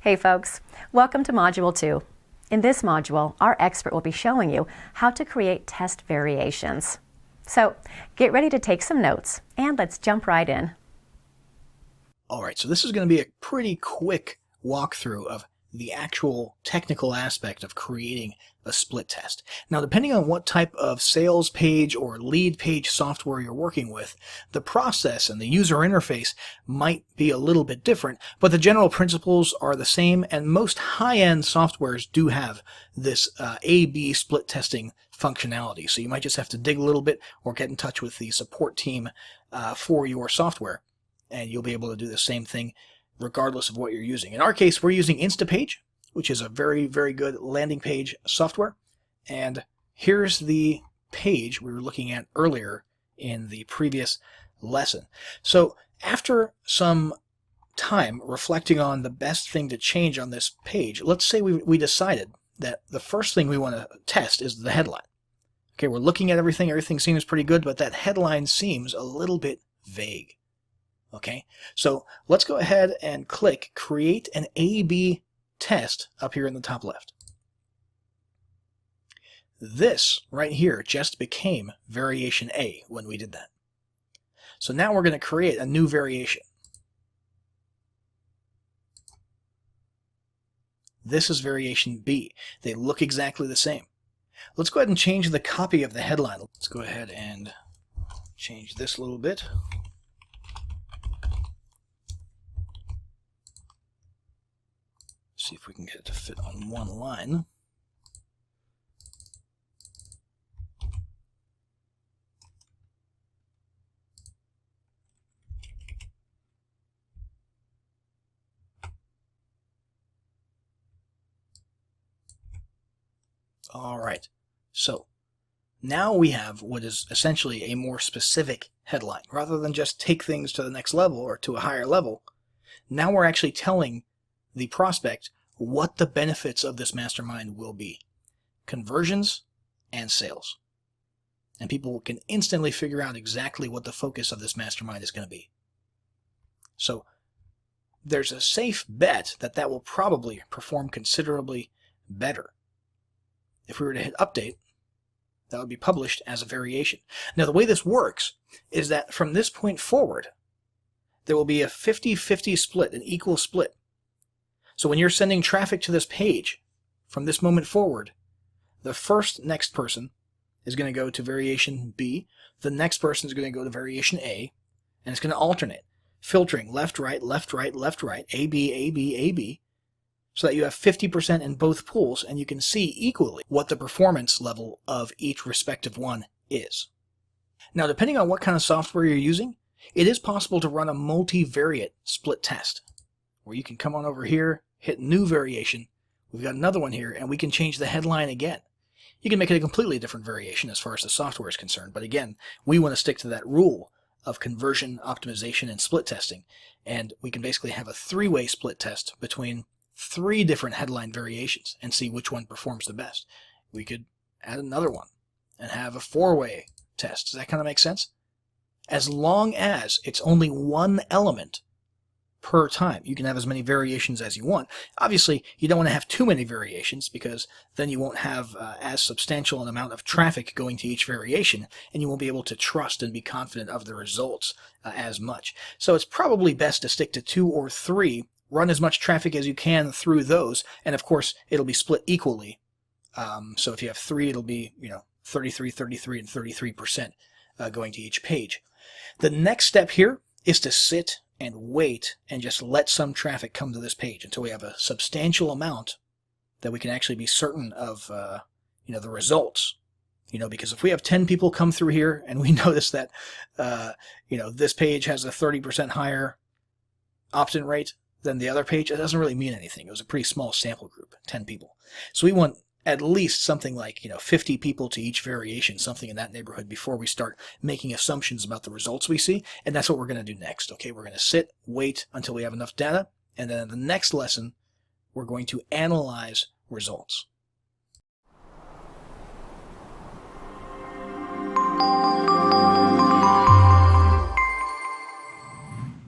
Hey folks, welcome to Module 2. In this module, our expert will be showing you how to create test variations. So get ready to take some notes and let's jump right in. Alright, so this is going to be a pretty quick walkthrough of the actual technical aspect of creating a split test. Now, depending on what type of sales page or lead page software you're working with, the process and the user interface might be a little bit different, but the general principles are the same, and most high-end softwares do have this A/B split testing functionality. So you might just have to dig a little bit or get in touch with the support team for your software, and you'll be able to do the same thing regardless of what you're using. In our case, we're using Instapage, which is a very, very good landing page software. And here's the page we were looking at earlier in the previous lesson. So after some time reflecting on the best thing to change on this page, let's say we decided that the first thing we want to test is the headline. Okay, we're looking at everything seems pretty good, but that headline seems a little bit vague. Okay, so let's go ahead and click Create an A/B Test up here in the top left. This right here just became variation A when we did that. So now we're going to create a new variation. This is variation B. They look exactly the same. Let's go ahead and change the copy of the headline. Let's go ahead and change this a little bit. See if we can get it to fit on one line. All right, so now we have what is essentially a more specific headline. Rather than just take things to the next level or to a higher level, now we're actually telling the prospect what the benefits of this mastermind will be. Conversions and sales. And people can instantly figure out exactly what the focus of this mastermind is going to be. So there's a safe bet that that will probably perform considerably better. If we were to hit update, that would be published as a variation. Now the way this works is that from this point forward, there will be a 50-50 split, an equal split. So when you're sending traffic to this page, from this moment forward, the next person is going to go to variation B, the next person is going to go to variation A, and it's going to alternate, filtering left, right, left, right, left, right, A, B, A, B, A, B, so that you have 50% in both pools, and you can see equally what the performance level of each respective one is. Now, depending on what kind of software you're using, it is possible to run a multivariate split test, where you can come on over here, hit new variation. We've got another one here, and we can change the headline again. You can make it a completely different variation as far as the software is concerned, but again, we want to stick to that rule of conversion, optimization, and split testing, and we can basically have a three-way split test between three different headline variations and see which one performs the best. We could add another one and have a four-way test. Does that kind of make sense? As long as it's only one element per time. You can have as many variations as you want. Obviously, you don't want to have too many variations because then you won't have as substantial an amount of traffic going to each variation, and you won't be able to trust and be confident of the results as much. So it's probably best to stick to 2 or 3, run as much traffic as you can through those, and of course, it'll be split equally. So if you have 3, it'll be 33, 33, and 33% going to each page. The next step here is to sit and wait and just let some traffic come to this page until we have a substantial amount that we can actually be certain of the results. Because if we have 10 people come through here and we notice that this page has a 30% higher opt-in rate than the other page, it doesn't really mean anything. It was a pretty small sample group, 10 people. So we want at least something like 50 people to each variation, something in that neighborhood, before we start making assumptions about the results we see. And that's what we're going to do next. Okay, we're going to sit, wait until we have enough data, and then in the next lesson, we're going to analyze results.